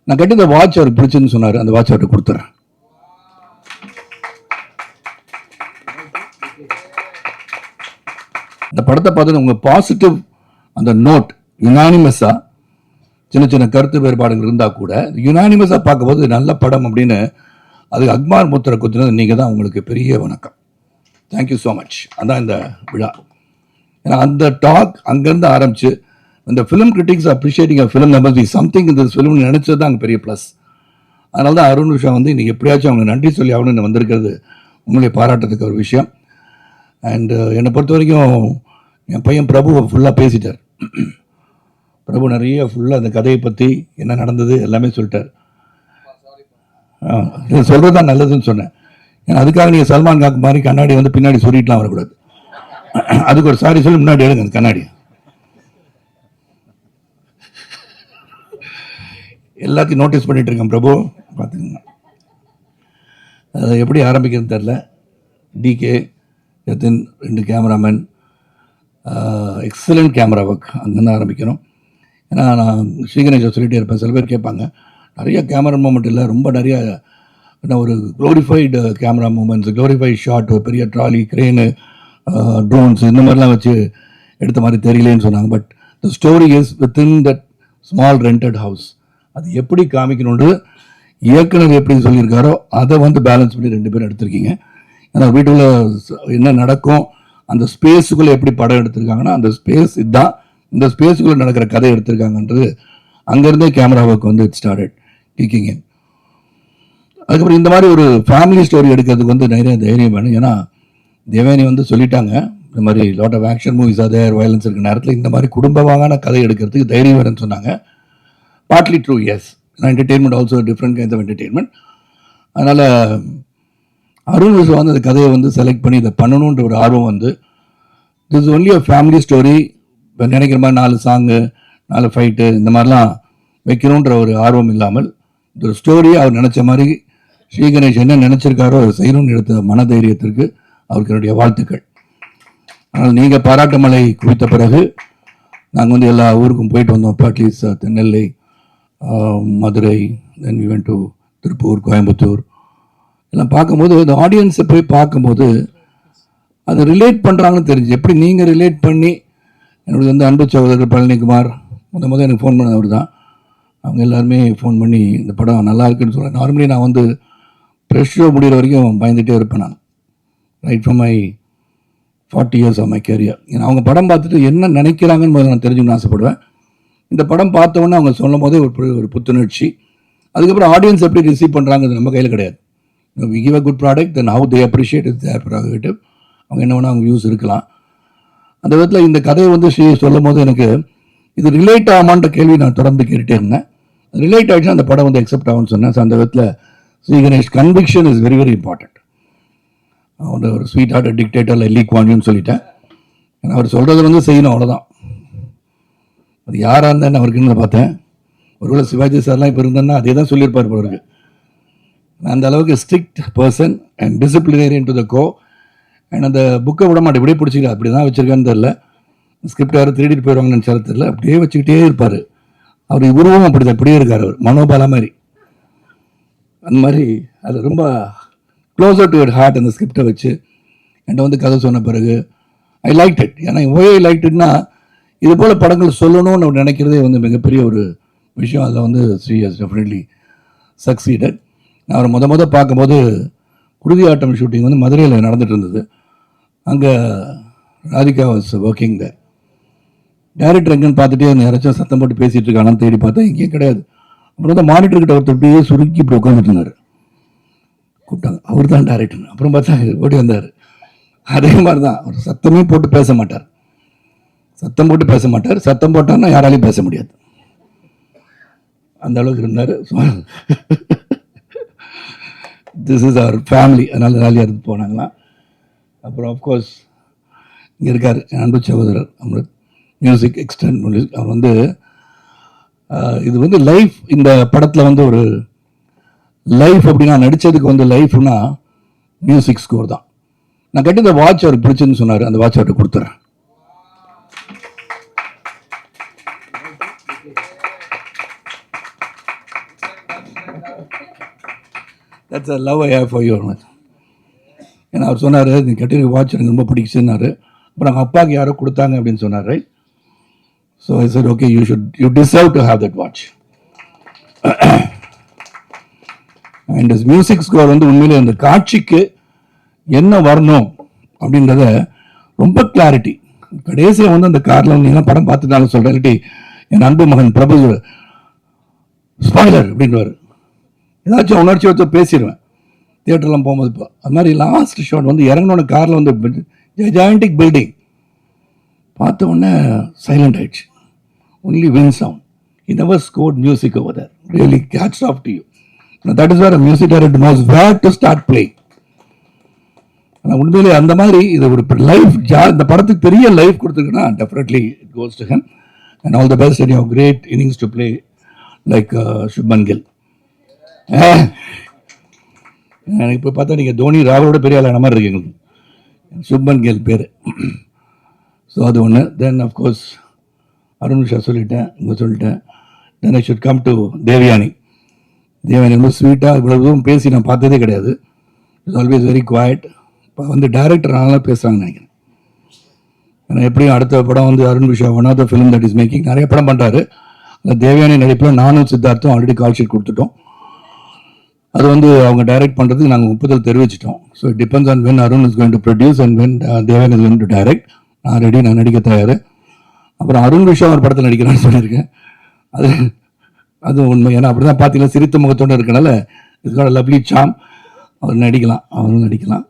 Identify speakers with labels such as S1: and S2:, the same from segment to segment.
S1: நான் கட்டி இந்த வாட்ச் அவருக்கு பிடிச்சுன்னு சொன்னார். அந்த வாட்ச் அவர்கிட்ட கொடுத்துறேன். இந்த படத்தை பார்த்து உங்க பாசிட்டிவ் அந்த நோட் யுனானிமஸா சின்ன சின்ன கருத்து வேறுபாடுகள் இருந்தால் கூட யுனானிமஸாக பார்க்கும்போது நல்ல படம் அப்படின்னு அது அக்மார் முத்திரை குத்துனது நீங்கள் தான். உங்களுக்கு பெரிய வணக்கம். Thank you so much. அதான் இந்த விழா. ஏன்னா அந்த டாக் அங்கேருந்து ஆரம்பிச்சு இந்த film critics appreciating a film number be something இந்த ஃபிலிம் நினச்சது தான் அங்கே பெரிய ப்ளஸ். அதனால தான் அருண் விஷா வந்து இன்றைக்கி எப்படியாச்சும் அவங்க நன்றி சொல்லி ஆகணும்னு வந்திருக்கிறது உங்களை பாராட்டுறதுக்கு ஒரு விஷயம். அண்டு என்னை பொறுத்த வரைக்கும் என் பையன் பிரபு ஃபுல்லாக பேசிட்டார். பிரபு நிறைய ஃபுல்லாக அந்த கதையை பற்றி என்ன நடந்தது எல்லாமே சொல்லிட்டார். இது சொல்கிறது தான் நல்லதுன்னு சொன்னேன். ஏன்னா அதுக்காக நீங்கள் சல்மான் காக்கு மாதிரி கண்ணாடி வந்து பின்னாடி சொல்லிட்டுலாம் வரக்கூடாது. அதுக்கு ஒரு சாரி சொல்லி முன்னாடி எடுங்க அந்த கண்ணாடி. எல்லாத்தையும் நோட்டீஸ் பண்ணிட்டு இருக்கேன் பிரபு, பார்த்துக்கங்க. அதை எப்படி ஆரம்பிக்கிறது தெரில. டிகே எத்தின் 2 கேமராமேன், எக்ஸலண்ட் கேமரா ஒர்க், அங்கேருந்து ஆரம்பிக்கணும். ஏன்னா நான் ஸ்ரீகணேஷை சொல்லிகிட்டே இருப்பேன். சில பேர் கேட்பாங்க நிறைய கேமரா மூமெண்ட் இல்லை, ரொம்ப நிறைய ஒரு glorified camera moments, glorified shot, பெரிய ட்ராலி, கிரேனு, ட்ரோன்ஸ் இந்த மாதிரிலாம் வச்சு எடுத்த மாதிரி தெரியலேன்னு சொன்னாங்க. But the story is within that small rented house. அது எப்படி காமிக்கணுன்றது இயக்குனர் எப்படி சொல்லியிருக்காரோ அதை வந்து பேலன்ஸ் பண்ணி 2 பேரும் எடுத்திருக்கீங்க. ஏன்னா வீட்டுக்குள்ள என்ன நடக்கும், அந்த ஸ்பேஸுக்குள்ளே எப்படி படம் எடுத்திருக்காங்கன்னா அந்த ஸ்பேஸ் இதுதான், இந்த ஸ்பேஸுக்குள்ளே நடக்கிற கதை எடுத்திருக்காங்கன்றது அங்கேருந்தே கேமரா ஒர்க் வந்து இட் ஸ்டார்டட் டீக்கிங் இன். அதுக்கப்புறம் இந்த மாதிரி ஒரு ஃபேமிலி ஸ்டோரி எடுக்கிறதுக்கு வந்து நிறைய தைரியம் வேணும். ஏன்னா தேவயானி வந்து சொல்லிட்டாங்க இந்த மாதிரி lot of action movies other violence இருக்கிற நேரத்தில் இந்த மாதிரி குடும்பமான கதை எடுக்கிறதுக்கு தைரியம் வேணும்னு சொன்னாங்க. Partly true, yes. Entertainment also different kinds of entertainment. அதனால் அருண் விஷயம் வந்து அந்த கதையை வந்து செலக்ட் பண்ணி இதை பண்ணணுன்ற ஒரு ஆர்வம் வந்து this only a family story. இப்போ நினைக்கிற மாதிரி 4 சாங்கு 4 ஃபைட்டு இந்த மாதிரிலாம் வைக்கணுன்ற ஒரு ஆர்வம் இல்லாமல் இந்த ஒரு ஸ்டோரியை அவர் நினச்ச மாதிரி ஸ்ரீகணேஷ் என்ன நினச்சிருக்காரோ அதை செய்யணும்னு எடுத்த மனதைரியத்திற்கு அவருக்கு என்னுடைய வாழ்த்துக்கள். ஆனால் நீங்கள் பாராட்டு மலை குவித்த பிறகு நாங்கள் வந்து எல்லா ஊருக்கும் போயிட்டு வந்தோம். At least Tirunelveli, Madurai, then we went to Tiruppur, Coimbatore எல்லாம் பார்க்கும்போது இந்த ஆடியன்ஸை போய் பார்க்கும்போது அதை ரிலேட் பண்ணுறாங்கன்னு தெரிஞ்சு. எப்படி நீங்கள் ரிலேட் பண்ணி என்னுடைய வந்து அன்பு சகோதரர் பழனிக்குமார் முதல் எனக்கு ஃபோன் பண்ண அவர் தான். அவங்க எல்லாருமே ஃபோன் பண்ணி இந்த படம் நல்லா இருக்குன்னு சொல்கிறேன். நார்மலி நான் வந்து ப்ரெஷ் ஷோ முடிகிற வரைக்கும் பயந்துகிட்டே இருப்பேன் நான், right from my 40 years of my career. ஏன்னா அவங்க படம் பார்த்துட்டு என்ன நினைக்கிறாங்கன்னு முதல்ல நான் தெரிஞ்சுக்கணும்னு ஆசைப்படுவேன். இந்த படம் பார்த்தோன்னே அவங்க சொல்லும் போதே ஒரு புத்துணர்ச்சி. அதுக்கப்புறம் ஆடியன்ஸ் எப்படி ரிசீவ் பண்ணுறாங்கிறது நம்ம கையில் கிடையாது. We give a good product, then how they appreciate is their prerogative. அவங்க என்ன வேணால் அவங்க வியூஸ் இருக்கலாம். அந்த விதத்தில் இந்த கதையை வந்து சொல்லும் போது எனக்கு இது ரிலேட் ஆகுமான்ற கேள்வி நான் தொடர்ந்து கேட்டுகிட்டே இருந்தேன். ரிலேட் ஆகிடுச்சுன்னா அந்த படம் வந்து அக்செப்ட் ஆகும்னு சொன்னேன். ஸோ அந்த விதத்தில் Shri Ganesh conviction is very very important. அவன் ஒரு ஸ்வீட் ஹார்ட் டிக்டேட்டர் லீக் வாங்கின்னு சொல்லிட்டேன். ஏன்னா அவர் சொல்கிறது வந்து செய்யணும், அவ்வளோதான். அது யாராக இருந்தால் அவருக்கு என்ன பார்த்தேன். ஒருவேளை சிவாஜி சார்லாம் இப்போ இருந்தேன்னா அதே தான் சொல்லியிருப்பார் போல இருக்கு. அந்த அளவுக்கு strict person and disciplinarian to the core. And அந்த புக்கை விட மாட்டேன், இப்படியே பிடிச்சிக்கலாம். அப்படி தான் வச்சுருக்கான்னு தெரில. ஸ்கிரிப்ட் யாரும் திருடிட்டு போயிடுவாங்கன்னு நினச்சாலும் தெரில. அப்படியே வச்சுக்கிட்டே இருப்பார். அவர் உருவம் அப்படி தான், இப்படியே இருக்கார் அவர், மனோபாலா மாதிரி. அந்த மாதிரி அது ரொம்ப க்ளோசர் டு யுவர் ஹார்ட் அந்த ஸ்கிரிப்டை வச்சு என்கிட்ட வந்து கதை சொன்ன பிறகு ஐ லைக் இட். ஏன்னா ஒய் ஐ லைக் இட்னா இது போல் படங்கள் சொல்லணும்னு நினைக்கிறதே வந்து மிகப்பெரிய ஒரு விஷயம். அதில் வந்து ஸ்ரீ ஹஸ் டெஃபினெட்லி சக்சீடட். நான் அவரை முத பார்க்கும்போது குருதி ஆட்டம் ஷூட்டிங் வந்து மதுரையில் நடந்துட்டு இருந்தது. அங்கே Radhika was working there. Director எங்கன்னு பார்த்துட்டே யாராச்சும் சத்தம் போட்டு பேசிகிட்டு இருக்கானான்னு தேடி பார்த்தா எங்கேயும் கிடையாது. அப்புறம் வந்து மானிட்டர்கிட்ட ஒருத்தர் அப்படியே சுருக்கி இப்படி உட்காந்துட்டு இருந்தார். கூப்பிட்டாங்க, அவர் தான் டைரக்டர். அப்புறம் பார்த்தா ஓடி வந்தார். அதே மாதிரி தான், அவர் சத்தமே போட்டு பேச மாட்டார். சத்தம் போட்டு பேச மாட்டார். சத்தம் போட்டார்னா யாராலையும் பேச முடியாது, அந்த அளவுக்கு இருந்தார். This is our family. அதனால் ஜாலியாக இருந்து போனாங்களாம். அப்புறம் ஆஃப்கோர்ஸ் இங்கே இருக்கார் என் அன்பு சகோதரர் அமிர்த், மியூசிக் எக்ஸ்டென்ட் மியூசிக். அவர் வந்து இது வந்து லைஃப். இந்த படத்தில் வந்து ஒரு லைஃப் அப்படின்னா நடித்ததுக்கு வந்து லைஃப்னா மியூசிக் ஸ்கோர் தான். நான் கட்டி இந்த வாட்ச் அவருக்கு பிடிச்சுன்னு சொன்னார். அந்த வாட்ச் அவர்கிட்ட கொடுத்துறேன். That's a love I have for you. ஏன்னா அவர் சொன்னார், நீ கட்டிருக்க வாட்ச் எனக்கு ரொம்ப பிடிக்குச்சுன்னாரு. அப்புறம் அவங்க அப்பாவுக்கு யாரோ கொடுத்தாங்க அப்படின்னு சொன்னார். Right? So I said okay, you deserve to have that watch. And music score வந்து உண்மையிலே அந்த காட்சிக்கு என்ன வரணும் அப்படின்றத ரொம்ப கிளாரிட்டி. கடைசியில் வந்து அந்த காரில் வந்து எல்லாம் படம் பார்த்துட்டாலும் சொல்கிறேன், இல்லாட்டி என் அன்பு மகன் பிரபு ஸ்பாய்லர் அப்படின்றவார். ஏதாச்சும் உணர்ச்சி வச்சு பேசிடுவேன் தியேட்டர்லாம் போகும்போது. இப்போ அது மாதிரி லாஸ்ட் ஷாட் வந்து இறங்கினோட காரில் வந்து ஜெயண்டிக் பில்டிங் பார்த்த உடனே சைலண்ட் ஆயிடுச்சு. Only win sound. He never scored music over there. Really hats off to you. Now that is where a music director knows where to start playing. ஆனால் உண்மையிலே அந்த மாதிரி இது ஒரு லைஃப் இந்த படத்துக்கு பெரிய லைஃப் கொடுத்துருக்குன்னா definitely it goes to him. And all the best and you have great innings to play like Shubman Gill. எனக்கு இப்போ பார்த்தா நீங்கள் தோனி ராகுலோட பெரிய ஆளான மாதிரி இருக்கு எங்களுக்கு. சுப்மன் கில் பேர். ஸோ அது ஒன்று. தென் அஃப்கோர்ஸ் அருண் விஷா சொல்லிட்டேன், இங்கே சொல்லிட்டேன். Then I should come to Devayani. Devayani ரொம்ப ஸ்வீட்டாக இவ்வளோ தூரம் பேசி நான் பார்த்ததே கிடையாது. It's always very quiet. இப்போ வந்து டைரக்டர் நல்லா பேசுகிறாங்கன்னு நினைக்கிறேன். ஏன்னா எப்படியும் அடுத்த படம் வந்து Arun Visha one of the film that is making நிறைய படம் பண்ணுறாரு. அந்த தேவயானி நடிப்பில் நானும் சித்தார்த்தும் ஆல்ரெடி கால் ஷீட் கொடுத்துட்டோம். அது வந்து அவங்க டைரக்ட் பண்ணுறதுக்கு நாங்கள் ஒப்புதல் தெரிவிச்சிட்டோம். So it depends on when Arun is going to produce and when Devayani is going to direct. நான் ரெடி, நான் நடிக்க தயார். அப்புறம் அருண் விஷா ஒரு படத்தில் நடிக்கிறான்னு சொல்லியிருக்கேன். அது உண்மை. ஏன்னா அப்படி தான் பார்த்தீங்கன்னா சிரித்த முகத்தோடு இருக்கனால இட்ஸ் காட் லவ்லி சாம். அவர் நடிக்கலாம், அவரும் நடிக்கலாம்.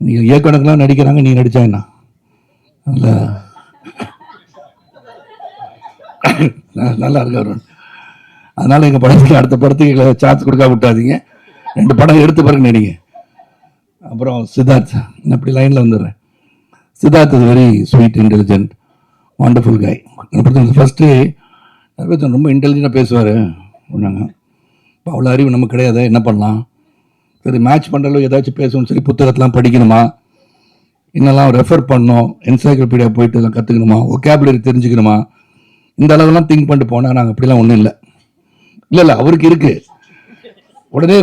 S1: நீங்கள் இயக்கணக்கெலாம் நடிக்கிறாங்க, நீங்கள் நடித்தா என்ன நல்லா இருக்கு அருண். அதனால் எங்கள் படத்துக்கு அடுத்த படத்துக்கு சான்ஸ் கொடுக்க விட்டாதீங்க. 2 படம் எடுத்து பிறகு நடிங்க. அப்புறம் சித்தார்த், நான் இப்படி லைனில் வந்துடுறேன். Siddharth is very sweet, intelligent, wonderful guy. First ரொம்ப இன்டெலிஜென்ட்டாக பேசுவார். ஒன்றாங்க இப்போ அவ்வளோ அறிவு நமக்கு கிடையாது, என்ன பண்ணலாம்? சரி, மேட்ச் பண்ணுறளவு ஏதாச்சும் பேசணும்னு சொல்லி புத்தகத்தெலாம் படிக்கணுமா, இன்னெல்லாம் ரெஃபர் பண்ணணும், என்சைக்ளோபீடியா போயிட்டு எல்லாம் கற்றுக்கணுமா, ஒகேபுலரி தெரிஞ்சுக்கணுமா, இந்த அளவுலாம் திங்க் பண்ணிட்டு போனால் நாங்கள் அப்படிலாம் ஒன்றும் இல்லை. இல்லை அவருக்கு இருக்கு. உடனே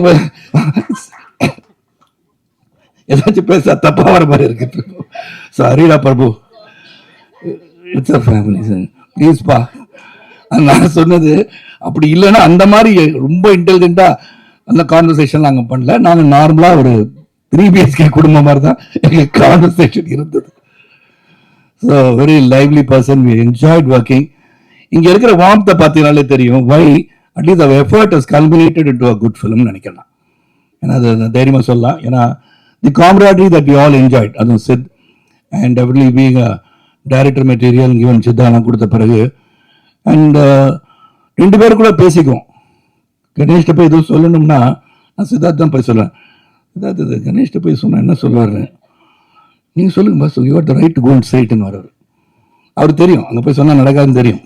S1: ஏதாச்சும் பேச தப்பாக வர மாதிரி இருக்கு. சரிடா பிரபு, இட்ஸ் அ ஃபேமிலி சார், ப்ளீஸ்ப்பா. நான் சொன்னது அப்படி இல்லைன்னா அந்த மாதிரி ரொம்ப இன்டெலிஜென்ட்டாக அந்த கான்வர்சேஷன் நாங்கள் பண்ணல. நாங்கள் நார்மலாக ஒரு 3 BHK குடும்பம் மாதிரி தான் எங்கள் கான்வர்சேஷன் இருந்தது. So very lively person, we enjoyed working. இங்கே இருக்கிற வார்த்தை பார்த்தீங்கனாலே தெரியும் வை அட்லீஸ்ட் அவர் effort is culminated into a good ஃபிலிம்னு நினைக்கிறேன். ஏன்னா அது தைரியமாக சொல்லலாம். ஏன்னா the camaraderie that you all enjoyed, அதுவும் Sid and every being director material even சித்தாலாம் கொடுத்த பிறகு அண்ட் 2 பேரும் கூட பேசிக்குவோம். கணேஷ்ட போய் எதுவும் சொல்லணும்னா நான் சித்தார்த் தான் போய் சொல்லுவேன். சித்தார்த் இது கணேஷ்ட போய் சொன்னால் என்ன சொல்லுவார், நீங்கள் சொல்லுங்க boss, you have the right to go and say இட்னு வர்றாரு. அவருக்கு தெரியும் அங்கே போய் சொன்னால் நடக்காதுன்னு தெரியும்.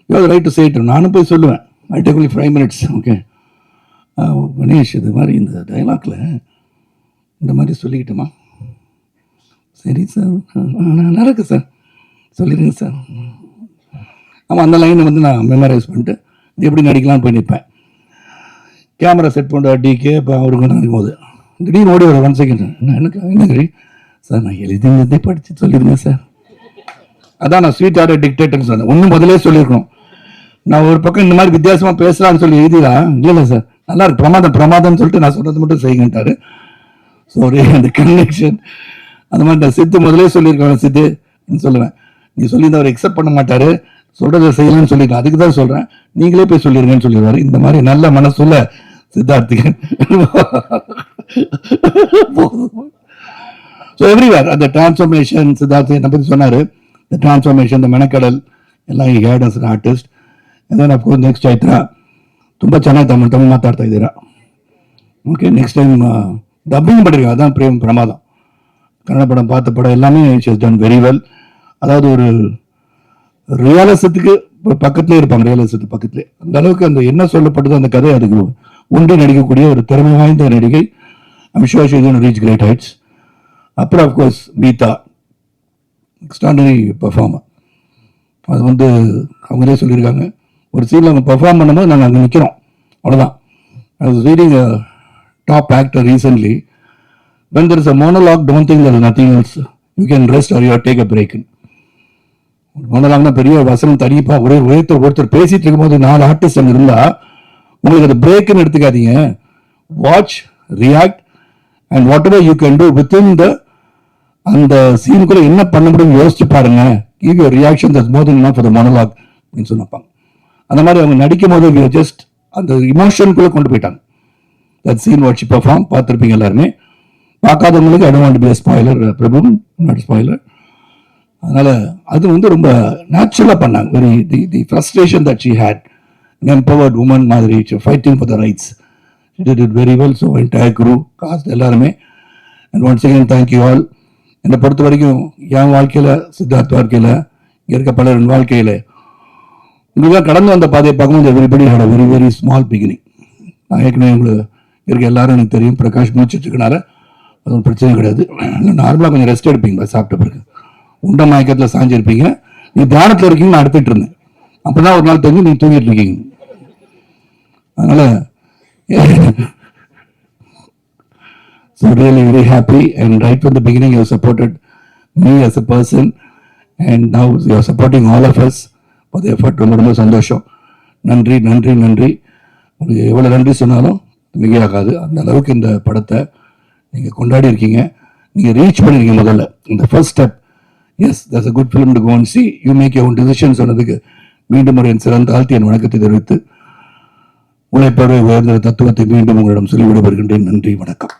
S1: You have the right to say it. நானும் போய் சொல்லுவேன், I take only 5 minutes. Okay Ganesh, இது மாதிரி இந்த டைலாக்ல இந்த மாதிரி சொல்லிக்கிட்டோமா? சரி சார், நடக்கு சார், சொல்லிடுங்க சார். ஆமாம், அந்த லைனை வந்து நான் மெமரைஸ் பண்ணிட்டு இது எப்படி நடிக்கலாம்னு போய் நிற்பேன். கேமரா செட் பண்ணுற டிகே இப்போ அவருக்கு நடக்கும் போது திடீர்னு ஓடி வர 1 second, என்ன கறி சார், நான் எழுதி படித்து சொல்லிடுங்க சார். அதான் நான் ஸ்வீட் ஆர்டர் டிக்டேட்டர்னு சொன்னேன். ஒன்றும் முதலே சொல்லியிருக்கணும். நான் ஒரு பக்கம் இந்த மாதிரி வித்தியாசமாக பேசலான்னு சொல்லி எழுதிடலாம். இல்லை சார், நல்லா இருக்கு, பிரமாதம்னு சொல்லிட்டு நான் சொல்கிறது மட்டும் செய்யுங்கன்ட்டாரு. ஸோ அந்த கனெக்ஷன் அந்த மாதிரி நான் சித்து முதலே சொல்லியிருக்கேன். சித்துன்னு சொல்லுவேன், நீ சொல்லி அவர் எக்ஸப்ட் பண்ண மாட்டார், சொல்றதை செய்யலாம்னு சொல்லிக்கலாம், அதுக்கு தான் சொல்றேன், நீங்களே போய் சொல்லிருங்கன்னு சொல்லிடுவாரு. இந்த மாதிரி நல்ல மனசுல சித்தார்த்துக்கு. ஸோ எவ்ரிவேர் அந்த டிரான்ஸ்ஃபர்மேஷன் சித்தார்த்து என்னை பற்றி சொன்னார். இந்த டிரான்ஸ்ஃபர்மேஷன், இந்த மெனக்கடல் எல்லாம் ಈ ಹ್ಯಾಡ್ ಆಸ್ ಆರ್ಟಿಸ್ಟ್. ಅದನ್ನು ಅಫ್ಕೋರ್ಸ್ ನೆಕ್ಸ್ಟ್ ಚೈತ್ರ ತುಂಬ ಚೆನ್ನಾಗಿ ತಮಿಳು ಮಾತಾಡ್ತಾ ಇದ್ದೀರಾ. ஓகே, நெக்ஸ்ட் டைம் டப்பிங் பண்ணிருக்கேன். அதான் பிரமாதம். கன்னட படம் பார்த்த படம் எல்லாமே she has done very well. அதாவது ஒரு ரியலிசத்துக்கு பக்கத்துலேயே இருப்பாங்க, ரியலிசத்துக்கு பக்கத்துலேயே. அந்த அளவுக்கு அந்த என்ன சொல்லப்பட்டதோ அந்த கதை அதுக்கு ஒன்றி நடிக்கக்கூடிய ஒரு திறமை வாய்ந்த நடிகை. I'm sure she is going to reach great heights. அப்புறம் அஃப்கோர்ஸ் கீதா, எக்ஸ்ட்ராடனரி பெர்ஃபார்மர். அது வந்து அவங்களே சொல்லியிருக்காங்க, ஒரு சீனில் அவங்க பெர்ஃபார்ம் பண்ணும்போது நாங்கள் அங்கே நிற்கிறோம், அவ்வளோதான். I was reading a top actor recently. When there is a monologue, don't think there is nothing else. You can rest or you take a break. மோனலாக்னா பெரிய வசனம் தனிப்பா ஒருத்தர் பேசிட்டு இருக்கும்போது 4 ஆர்டிஸ்ட் அங்கே இருந்தா உங்களுக்கு அது பிரேக்குன்னு எடுத்துக்காதீங்க. Watch, react and what ever you can do within the அந்த சீனுக்குள்ள என்ன பண்ண முடியும் யோசிச்சு பாருங்க. Give your reaction that's more then enough for the monologue அப்படின்னு சொன்னாங்க. அந்த மாதிரி அவங்க நடிக்கும் போது ஜஸ்ட் அந்த இமோஷனுக்குள்ள கொண்டு போயிட்டாங்க. தட் சீன் வாட்ச் பெர்ஃபார்ம் பார்த்துருப்பீங்க எல்லாருமே. பார்க்காதவங்களுக்கு I don't want to be a spoiler Prabhu, not spoiler. அதனால அது வந்து ரொம்ப நேச்சுரலாக பண்ணாங்க. Very the frustration that she had, empowered woman மாதிரி fighting for the rights, she did it very well. So entire crew, cast எல்லாருமே. And once again thank you all. என்னை பொறுத்த வரைக்கும் என் வாழ்க்கையில், சித்தார்த் வாழ்க்கையில், இங்கே இருக்க பலரின் வாழ்க்கையில் உங்களுக்காக கடந்து வந்த பாதையை பார்க்கும்போது everybody had a very very small beginning. நான் ஏற்கனவே உங்களுக்கு இருக்க எல்லாரும் எனக்கு தெரியும். பிரகாஷ் முடிச்சிருக்கனால அது ஒரு பிரச்சனையும் கிடையாது. நார்மலாக கொஞ்சம் ரெஸ்ட் எடுப்பீங்க சாப்பிட்ட பிறகு. உண்ட மயக்கத்தில் சாஞ்சிருப்பீங்க. நீ தியானத்தில் இருக்கீங்க, நான் எடுத்துட்டு இருந்தேன். அப்பதான் ஒரு நாள் தெரிஞ்சு நீ தூங்கிட்டு இருக்கீங்க. அதனால so really very happy, and right from the beginning you supported me as a person, and now you are supporting all of us for the effort. ரொம்ப சந்தோஷம். நன்றி நன்றி நன்றி. உங்களுக்கு எவ்வளோ நன்றி சொன்னாலும் மிகையாகாது. அந்த அளவுக்கு இந்த படத்தை நீங்கள் கொண்டாடி இருக்கீங்க, நீங்கள் ரீச் பண்ணிருக்கீங்க. முதல்ல இந்த first step, yes that's a good film to go and see. You make your own decision சொன்னதுக்கு மீண்டும் ஒரு என் சிறந்த ஆழ்த்தி என் வணக்கத்தை தெரிவித்து உழைப்பவை உயர்ந்த தத்துவத்தை மீண்டும் உங்களிடம் சொல்லி விடைபெறுகின்றேன். நன்றி, வணக்கம்.